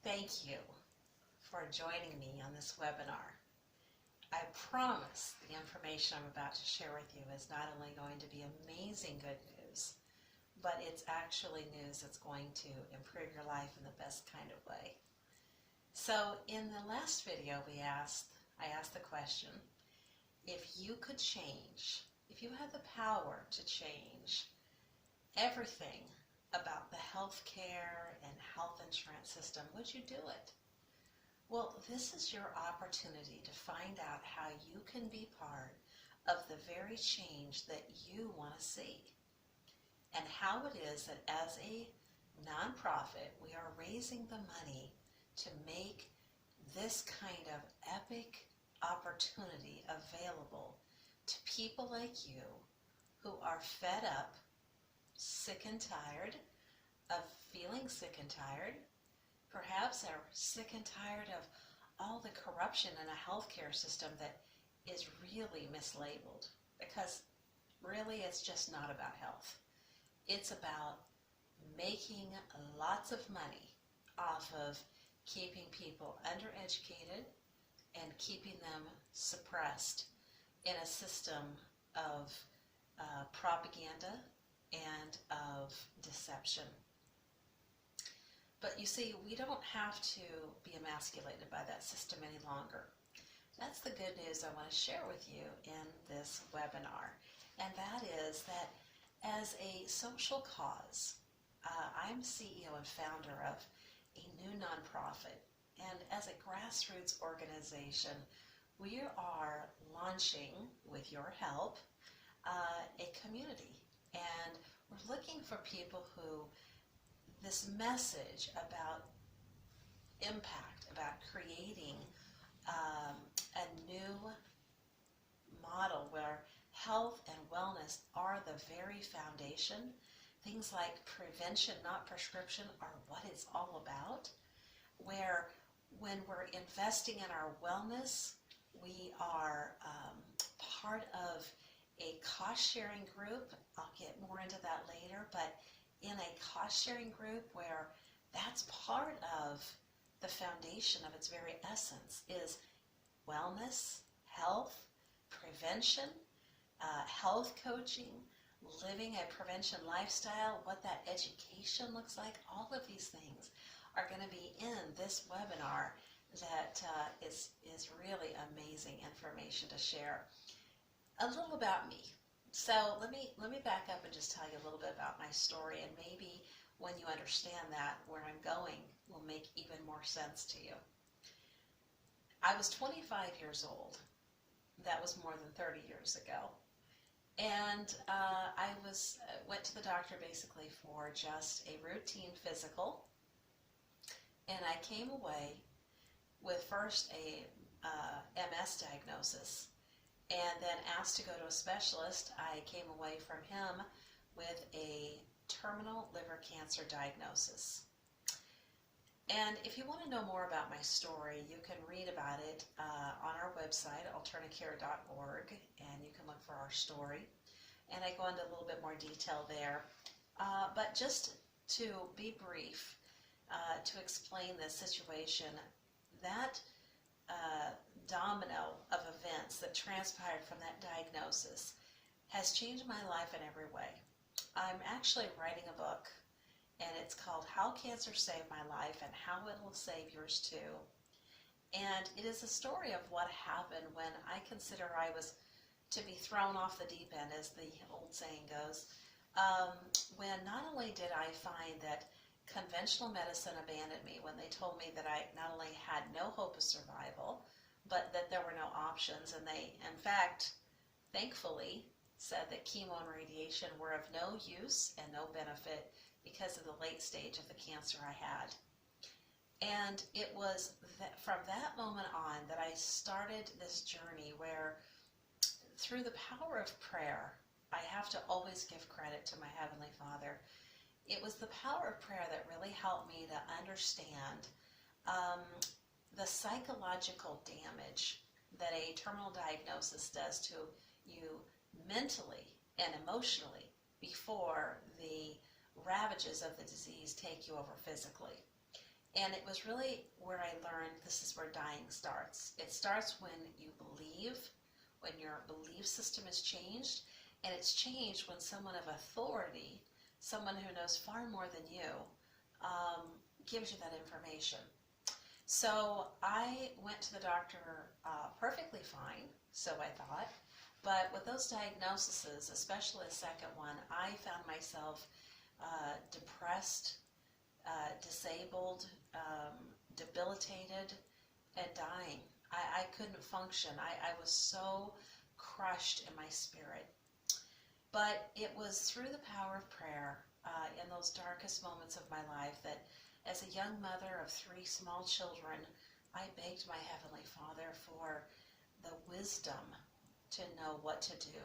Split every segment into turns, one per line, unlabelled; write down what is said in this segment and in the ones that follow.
Thank you for joining me on this webinar. I promise the information I'm about to share with you is not only going to be amazing good news, but it's actually news that's going to improve your life in the best kind of way. So in the last video I asked the question, if you could change, if you had the power to change everything about the healthcare and health insurance system, would you do it? Well, this is your opportunity to find out how you can be part of the very change that you want to see, and how it is that as a nonprofit, we are raising the money to make this kind of epic opportunity available to people like you who are fed up, sick and tired of feeling sick and tired, perhaps are sick and tired of all the corruption in a healthcare system that is really mislabeled, because really it's just not about health. It's about making lots of money off of keeping people undereducated and keeping them suppressed in a system of propaganda and of deception. But you see, we don't have to be emasculated by that system any longer. That's the good news I want to share with you in this webinar. And that is that as a social cause, I'm CEO and founder of a new nonprofit. And as a grassroots organization, we are launching, with your help, a community. And we're looking for people who this message about impact, about creating a new model where health and wellness are the very foundation. Things like prevention, not prescription, are what it's all about. Where when we're investing in our wellness, we are part of a cost-sharing group. I'll get more into that later, but in a cost-sharing group where that's part of the foundation of its very essence is wellness, health, prevention, health coaching, living a prevention lifestyle, what that education looks like. All of these things are going to be in this webinar that is really amazing information to share. A little about me. So let me back up and just tell you a little bit about my story, and maybe when you understand that, where I'm going will make even more sense to you. I was 25 years old. That was more than 30 years ago. And I went to the doctor basically for just a routine physical, and I came away with first a MS diagnosis, and then asked to go to a specialist. I came away from him with a terminal liver cancer diagnosis. And if you want to know more about my story, you can read about it on our website, alternacare.org, and you can look for our story. And I go into a little bit more detail there. But just to be brief, to explain this situation, that domino of events that transpired from that diagnosis has changed my life in every way. I'm actually writing a book, and it's called How Cancer Saved My Life and How It Will Save Yours Too. And it is a story of what happened when I consider I was to be thrown off the deep end, as the old saying goes, when not only did I find that conventional medicine abandoned me when they told me that I not only had no hope of survival, but that there were no options, and they, in fact, thankfully, said that chemo and radiation were of no use and no benefit because of the late stage of the cancer I had. And it was from that moment on that I started this journey where, through the power of prayer, I have to always give credit to my Heavenly Father. It was the power of prayer that really helped me to understand the psychological damage that a terminal diagnosis does to you mentally and emotionally before the ravages of the disease take you over physically. And it was really where I learned this is where dying starts. It starts when you believe, when your belief system is changed, and it's changed when someone of authority, someone who knows far more than you, um, gives you that information. So I went to the doctor perfectly fine, so I thought. But with those diagnoses, especially the second one, I found myself depressed, disabled, debilitated, and dying. I couldn't function. I was so crushed in my spirit. But it was through the power of prayer in those darkest moments of my life that, as a young mother of 3 small children, I begged my Heavenly Father for the wisdom to know what to do.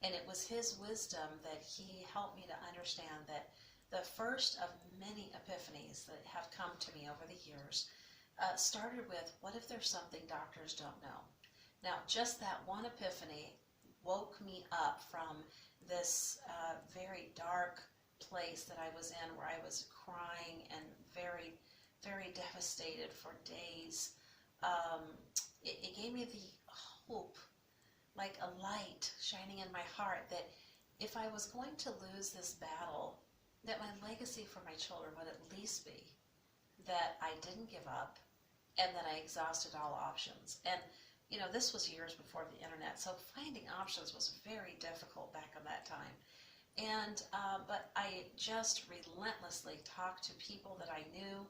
And it was His wisdom that He helped me to understand that the first of many epiphanies that have come to me over the years started with, what if there's something doctors don't know? Now, just that one epiphany woke me up from this very dark place that I was in, where I was crying and very, very devastated for days. It gave me the hope, like a light shining in my heart, that if I was going to lose this battle, that my legacy for my children would at least be that I didn't give up and that I exhausted all options. And you know, this was years before the internet, so finding options was very difficult back in that time. And but I just relentlessly talked to people that I knew,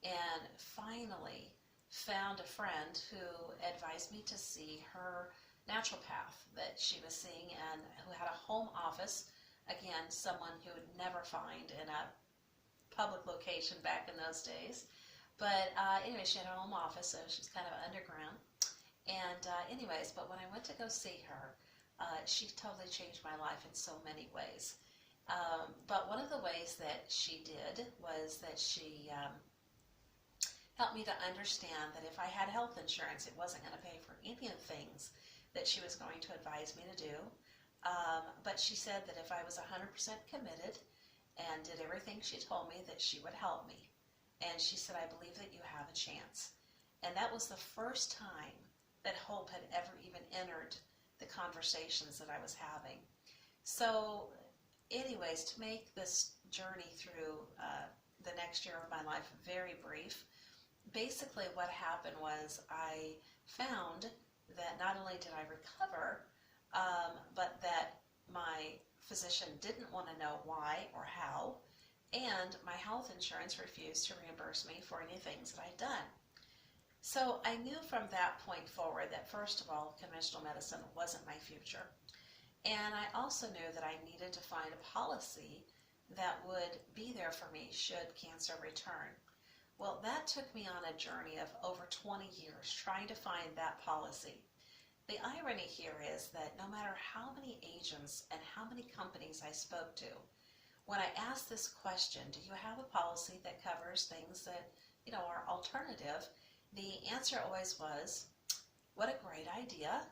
and finally found a friend who advised me to see her naturopath that she was seeing, and who had a home office. Again, someone who would never find in a public location back in those days. But anyway, she had a home office, so she was kind of underground. And anyways, but when I went to go see her, she totally changed my life in so many ways. But one of the ways that she did was that she helped me to understand that if I had health insurance, it wasn't going to pay for any of the things that she was going to advise me to do. But she said that if I was 100% committed and did everything she told me, that she would help me. And she said, I believe that you have a chance. And that was the first time that hope had ever even entered the conversations that I was having. So anyways, to make this journey through the next year of my life very brief, basically what happened was I found that not only did I recover, but that my physician didn't want to know why or how, and my health insurance refused to reimburse me for any things that I'd done. So I knew from that point forward that, first of all, conventional medicine wasn't my future. And I also knew that I needed to find a policy that would be there for me should cancer return. Well, that took me on a journey of over 20 years trying to find that policy. The irony here is that no matter how many agents and how many companies I spoke to, when I asked this question, do you have a policy that covers things that, are alternative? The answer always was, what a great idea.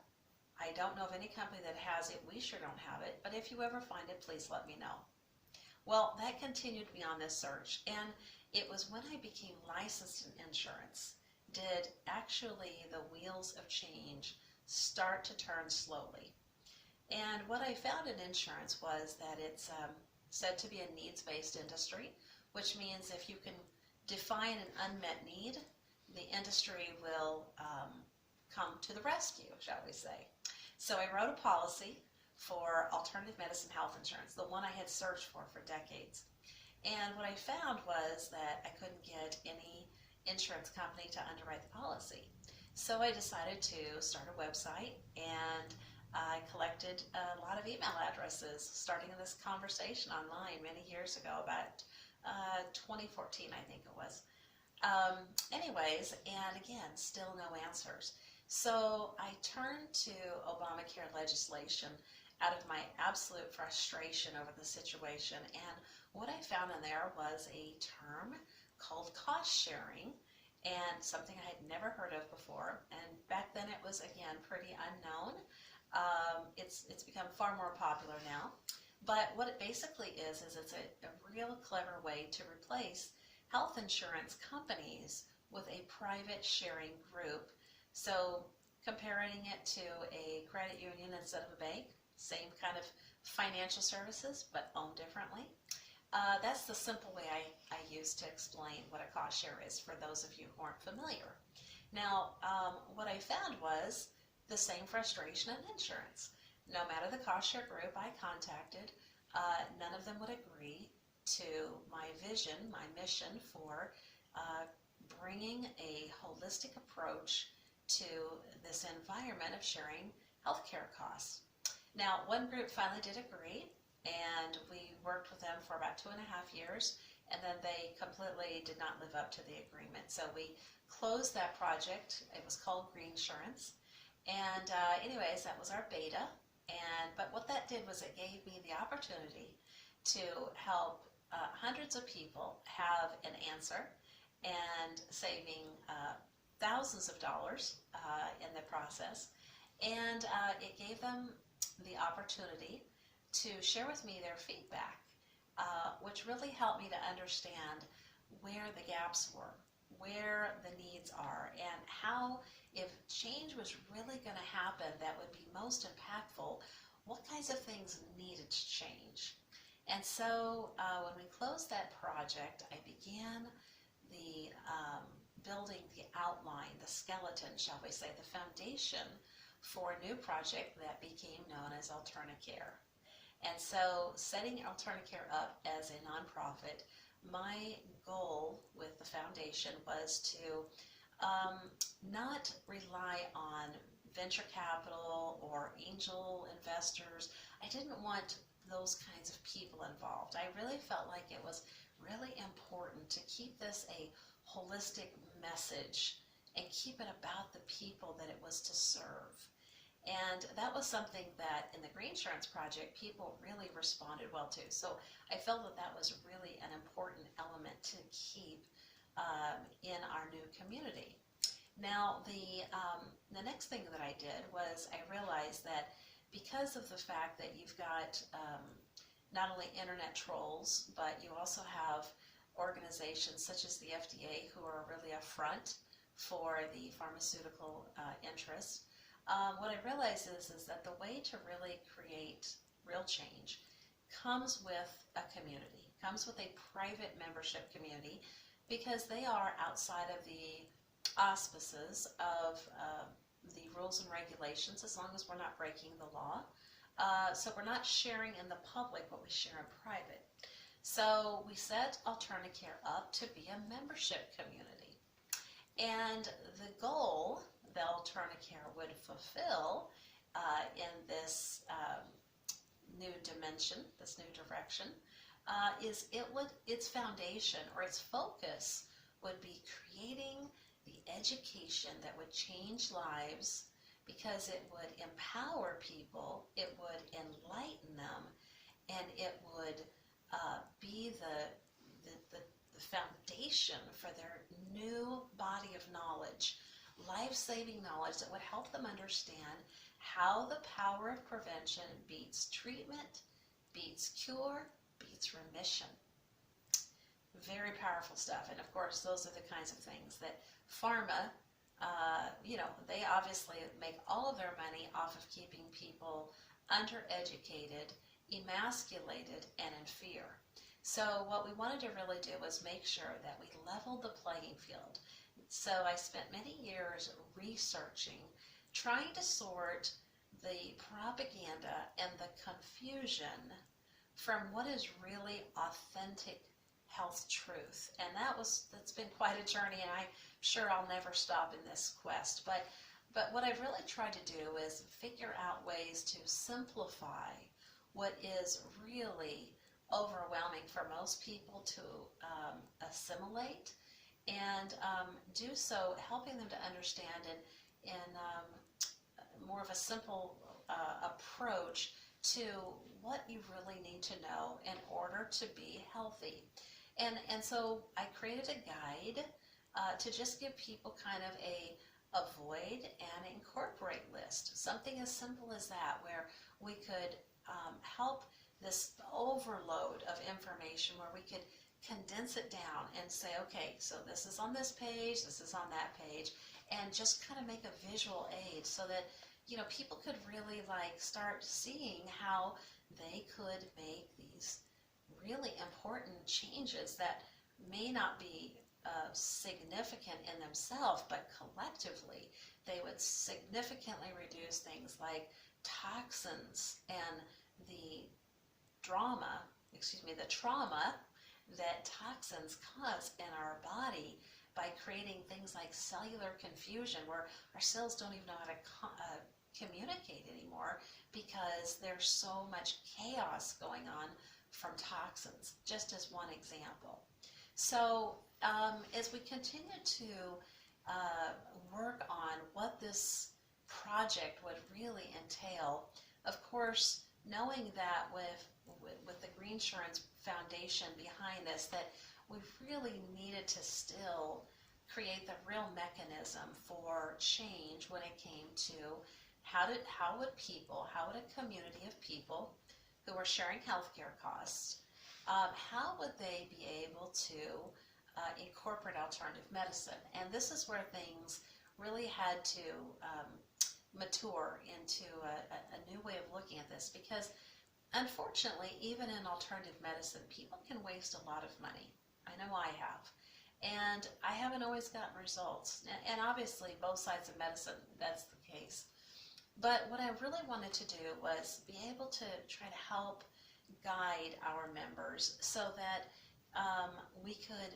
I don't know of any company that has it. We sure don't have it. But if you ever find it, please let me know. Well, that continued me on this search. And it was when I became licensed in insurance did actually the wheels of change start to turn slowly. And what I found in insurance was that it's said to be a needs-based industry, which means if you can define an unmet need, the industry will come to the rescue, shall we say. So I wrote a policy for alternative medicine health insurance, the one I had searched for decades. And what I found was that I couldn't get any insurance company to underwrite the policy. So I decided to start a website, and I collected a lot of email addresses, starting this conversation online many years ago, about 2014, I think it was. Anyways, and again, still no answers. So I turned to Obamacare legislation out of my absolute frustration over the situation, and what I found in there was a term called cost sharing, and something I had never heard of before, and back then it was, again, pretty unknown. It's become far more popular now, but what it basically is it's a real clever way to replace health insurance companies with a private sharing group. So comparing it to a credit union instead of a bank, same kind of financial services, but owned differently. That's the simple way I use to explain what a cost share is for those of you who aren't familiar. Now, what I found was the same frustration in insurance. No matter the cost share group I contacted, none of them would agree to my vision, my mission for bringing a holistic approach to this environment of sharing healthcare costs. Now, one group finally did agree, and we worked with them for about 2.5 years, and then they completely did not live up to the agreement. So we closed that project. It was called Greensurance. And anyways, that was our beta. But what that did was it gave me the opportunity to help hundreds of people have an answer and saving thousands of dollars in the process. And it gave them the opportunity to share with me their feedback, which really helped me to understand where the gaps were, where the needs are, and how, if change was really going to happen that would be most impactful, what kinds of things needed to change. And so when we closed that project, I began the building the outline, the skeleton, shall we say, the foundation for a new project that became known as Alternacare. And so setting Alternacare up as a nonprofit, my goal with the foundation was to not rely on venture capital or angel investors. I didn't want those kinds of people involved. I really felt like it was really important to keep this a holistic message and keep it about the people that it was to serve. And that was something that in the Greensurance project people really responded well to. So I felt that that was really an important element to keep in our new community. Now the next thing that I did was I realized that because of the fact that you've got not only internet trolls, but you also have organizations such as the FDA who are really a front for the pharmaceutical interests. What I realized is that the way to really create real change comes with a community, comes with a private membership community, because they are outside of the auspices of the rules and regulations, as long as we're not breaking the law. So we're not sharing in the public what we share in private. So we set Alternacare up to be a membership community. And the goal that Alternacare would fulfill in this new dimension, this new direction, is its foundation or its focus would be creating the education that would change lives, because it would empower people, it would enlighten them, and it would be the foundation for their new body of knowledge, life-saving knowledge that would help them understand how the power of prevention beats treatment, beats cure, beats remission. Very powerful stuff. And of course, those are the kinds of things that pharma, they obviously make all of their money off of keeping people undereducated, emasculated, and in fear. So what we wanted to really do was make sure that we leveled the playing field. So I spent many years researching, trying to sort the propaganda and the confusion from what is really authentic health truth. And that's been quite a journey, and I'm sure I'll never stop in this quest. But what I've really tried to do is figure out ways to simplify what is really overwhelming for most people to assimilate, and do so helping them to understand in more of a simple approach to what you really need to know in order to be healthy. And so I created a guide to just give people kind of a avoid and incorporate list, something as simple as that, where we could help this overload of information, where we could condense it down and say, okay, so this is on this page, this is on that page, and just kind of make a visual aid so that, people could really like start seeing how they could make these really important changes that may not be significant in themselves, but collectively they would significantly reduce things like toxins and the the trauma that toxins cause in our body by creating things like cellular confusion, where our cells don't even know how to communicate anymore because there's so much chaos going on from toxins, just as one example. So as we continue to work on what this project would really entail, of course, knowing that with the Greensurance Foundation behind this, that we really needed to still create the real mechanism for change when it came to how would a community of people who are sharing healthcare costs, how would they be able to incorporate alternative medicine? And this is where things really had to mature into a new way of looking at this, because unfortunately, even in alternative medicine, people can waste a lot of money. I know I have. And I haven't always gotten results. And obviously, both sides of medicine, that's the case. But what I really wanted to do was be able to try to help guide our members so that we could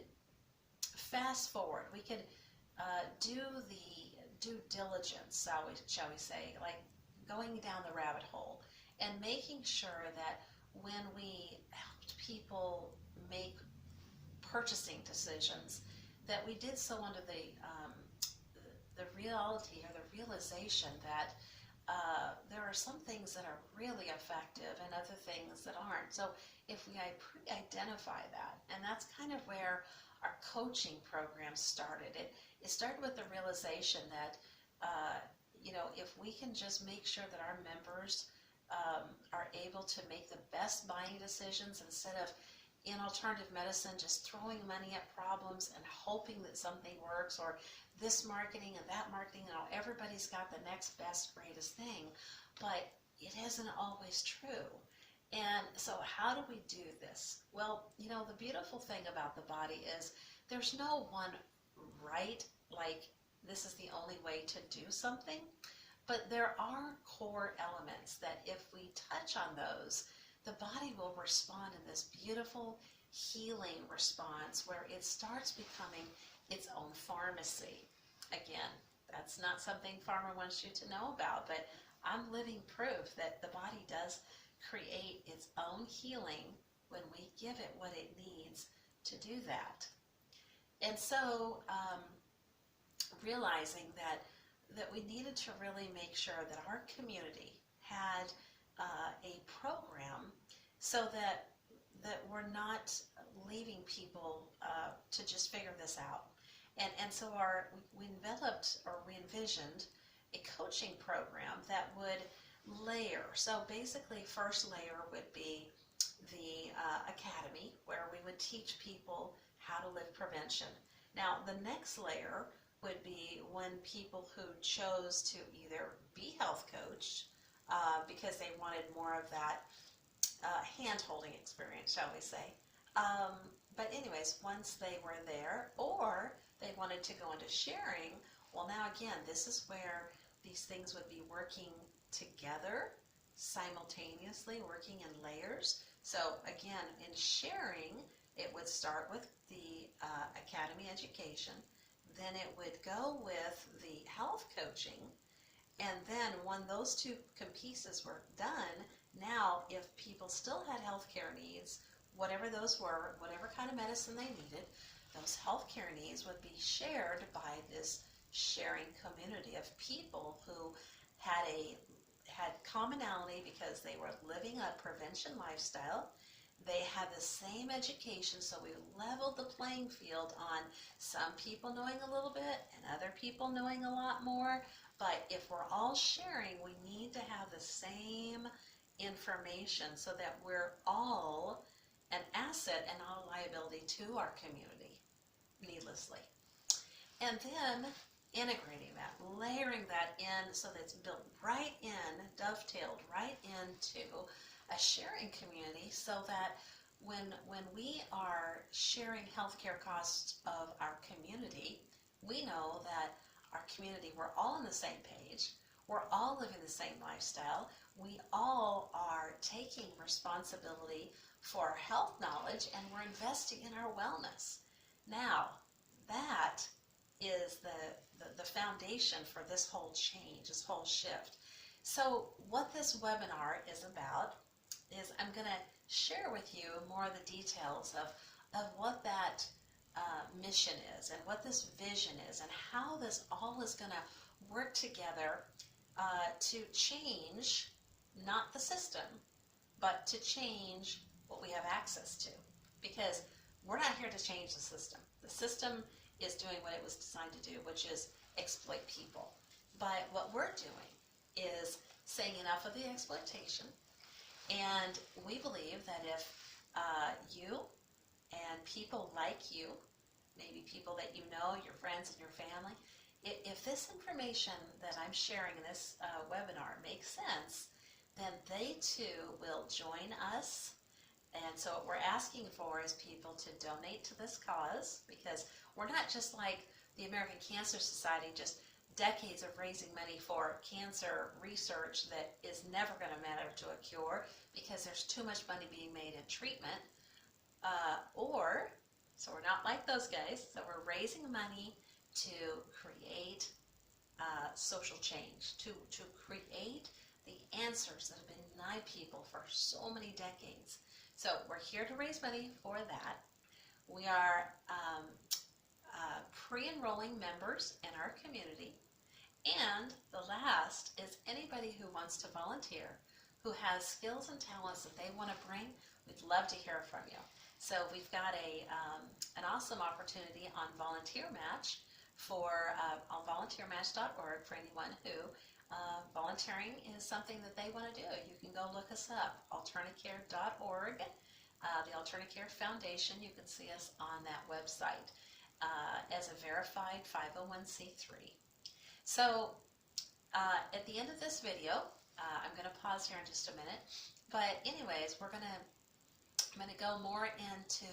fast forward. We could do the due diligence, shall we say, like going down the rabbit hole and making sure that when we helped people make purchasing decisions, that we did so under the reality or the realization that there are some things that are really effective and other things that aren't. So if we identify that, and that's kind of where our coaching program started. It started with the realization that if we can just make sure that our members are able to make the best buying decisions instead of in alternative medicine just throwing money at problems and hoping that something works, or this marketing and that marketing, everybody's got the next best, greatest thing, but it isn't always true. And so how do we do this? Well, the beautiful thing about the body is there's no one right, like this is the only way to do something, but there are core elements that if we touch on those, the body will respond in this beautiful healing response where it starts becoming its own pharmacy. Again, that's not something pharma wants you to know about, but I'm living proof that the body does create its own healing when we give it what it needs to do that. And so realizing that we needed to really make sure that our community had a program so that we're not leaving people to just figure this out. And so we envisioned a coaching program that would layer. So basically, first layer would be the academy, where we would teach people how to live prevention. Now, the next layer would be when people who chose to either be health coached because they wanted more of that hand-holding experience, shall we say. But anyways, once they were there, or they wanted to go into sharing, well, now again, this is where these things would be working together, simultaneously, working in layers. So again, in sharing, it would start with the academy education, then it would go with the health coaching, and then when those two pieces were done, now if people still had healthcare needs, whatever those were, whatever kind of medicine they needed, those healthcare needs would be shared by this sharing community of people who had commonality because they were living a prevention lifestyle. They had the same education, so we leveled the playing field on some people knowing a little bit and other people knowing a lot more. But if we're all sharing, we need to have the same information so that we're all an asset and not a liability to our community needlessly. And then integrating that, layering that in so that it's built right in, dovetailed right into a sharing community so that when we are sharing healthcare costs of our community, we know that our community, we're all on the same page, we're all living the same lifestyle, we all are taking responsibility for our health knowledge, and we're investing in our wellness. Now, that is the foundation for this whole change, this whole shift. So what this webinar is about is I'm going to share with you more of the details of what that mission is and what this vision is and how this all is going to work together to change not the system, but to change what we have access to. Because we're not here to change the system. The system is doing what it was designed to do, which is exploit people. But what we're doing is saying enough of the exploitation. And we believe that if you and people like you, maybe people that you know, your friends and your family, if this information that I'm sharing in this webinar makes sense, then they too will join us. And so what we're asking for is people to donate to this cause, because we're not just like the American Cancer Society, just decades of raising money for cancer research that is never going to matter to a cure because there's too much money being made in treatment. So we're not like those guys. So we're raising money to create social change, to create the answers that have been denied people for so many decades. So we're here to raise money for that. We are pre-enrolling members in our community. And the last is anybody who wants to volunteer, who has skills and talents that they want to bring, we'd love to hear from you. So we've got an awesome opportunity on Volunteer Match on volunteermatch.org for anyone who volunteering is something that they want to do. You can go look us up, alternacare.org, the Alternacare Foundation. You can see us on that website as a verified 501c3. So at the end of this video, I'm going to pause here in just a minute. But anyways, I'm going to go more into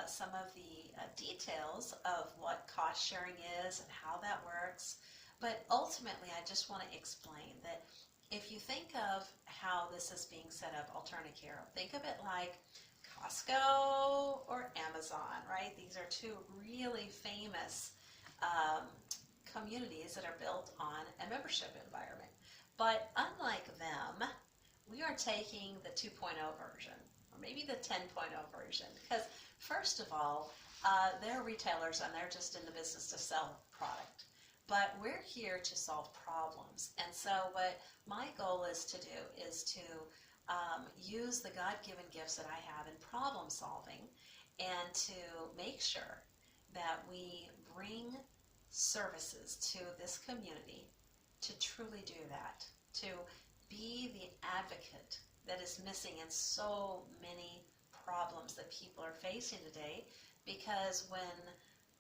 some of the details of what cost sharing is and how that works. But ultimately, I just want to explain that if you think of how this is being set up, Alternacare, think of it like Costco or Amazon, right? These are two really famous communities that are built on a membership environment. But unlike them, we are taking the 2.0 version, or maybe the 10.0 version, because first of all, they're retailers and they're just in the business to sell product. But we're here to solve problems. And so what my goal is to do is to use the God-given gifts that I have in problem solving and to make sure that we bring services to this community to truly do that, to be the advocate that is missing in so many problems that people are facing today. Because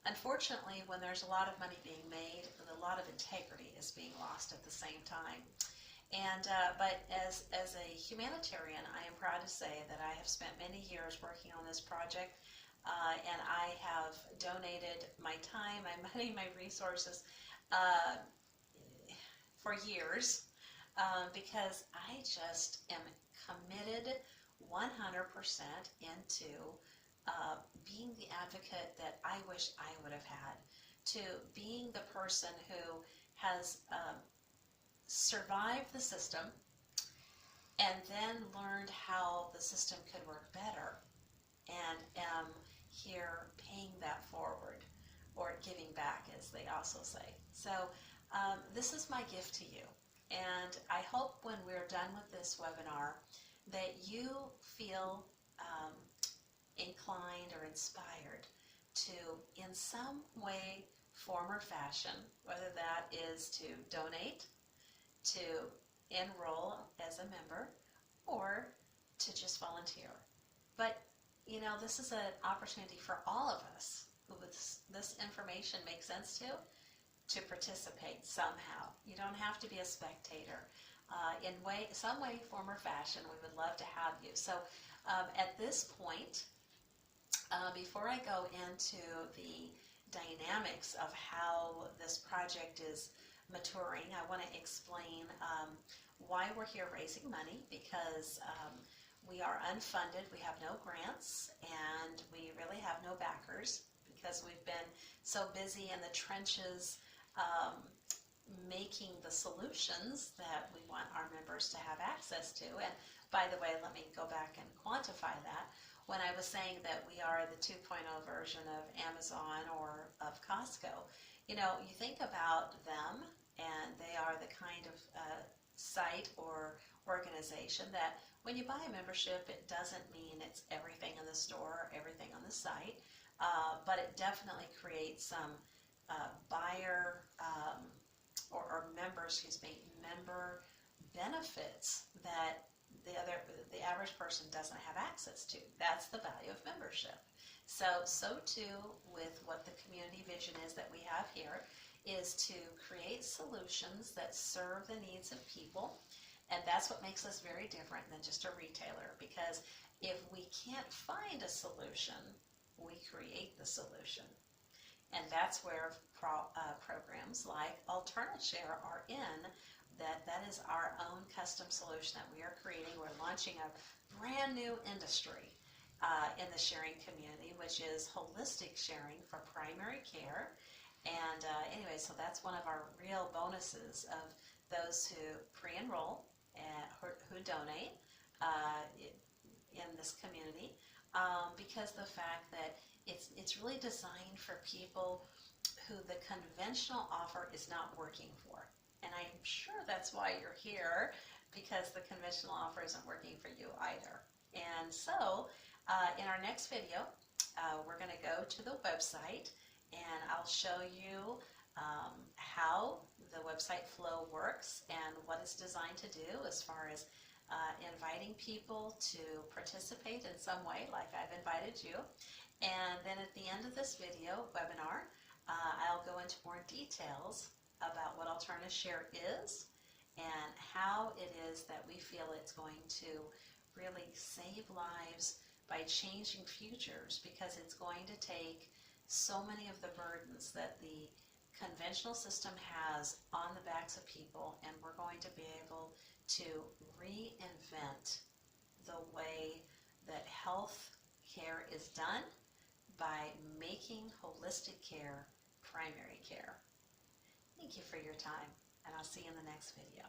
unfortunately, when there's a lot of money being made, a lot of integrity is being lost at the same time. And but as a humanitarian, I am proud to say that I have spent many years working on this project, and I have donated my time, my money, my resources for years because I just am committed 100% into being the advocate that I wish I would have had, to being the person who has survived the system and then learned how the system could work better, and am here paying that forward, or giving back, as they also say. So this is my gift to you, and I hope when we're done with this webinar that you feel inclined or inspired to, in some way, form, or fashion, whether that is to donate, to enroll as a member, or to just volunteer. But this is an opportunity for all of us who this information makes sense to participate somehow. You don't have to be a spectator. In some way, form, or fashion, we would love to have you. So at this point, before I go into the dynamics of how this project is maturing, I want to explain why we're here raising money, because we are unfunded, we have no grants, and we really have no backers because we've been so busy in the trenches making the solutions that we want our members to have access to. And by the way, let me go back and quantify that. When I was saying that we are the 2.0 version of Amazon or of Costco, you think about them, and they are the kind of site or organization that when you buy a membership, it doesn't mean it's everything in the store or everything on the site, but it definitely creates some buyer or members, member benefits that the average person doesn't have access to. That's the value of membership. So too with what the community vision is that we have here, is to create solutions that serve the needs of people. And that's what makes us very different than just a retailer, because if we can't find a solution, we create the solution. And that's where programs like AlternaShare are in. That is our own custom solution that we are creating. We're launching a brand new industry in the sharing community, which is holistic sharing for primary care. And anyway, so that's one of our real bonuses of those who pre-enroll and who donate in this community, because the fact that it's really designed for people who the conventional offer is not working for. And I'm sure that's why you're here, because the conventional offer isn't working for you either. And so in our next video, we're going to go to the website, and I'll show you how the website flow works and what it's designed to do as far as inviting people to participate in some way, like I've invited you. And then at the end of this webinar, I'll go into more details about what AlternaShare is and how it is that we feel it's going to really save lives by changing futures, because it's going to take so many of the burdens that the conventional system has on the backs of people, and we're going to be able to reinvent the way that health care is done by making holistic care primary care. Thank you for your time, and I'll see you in the next video.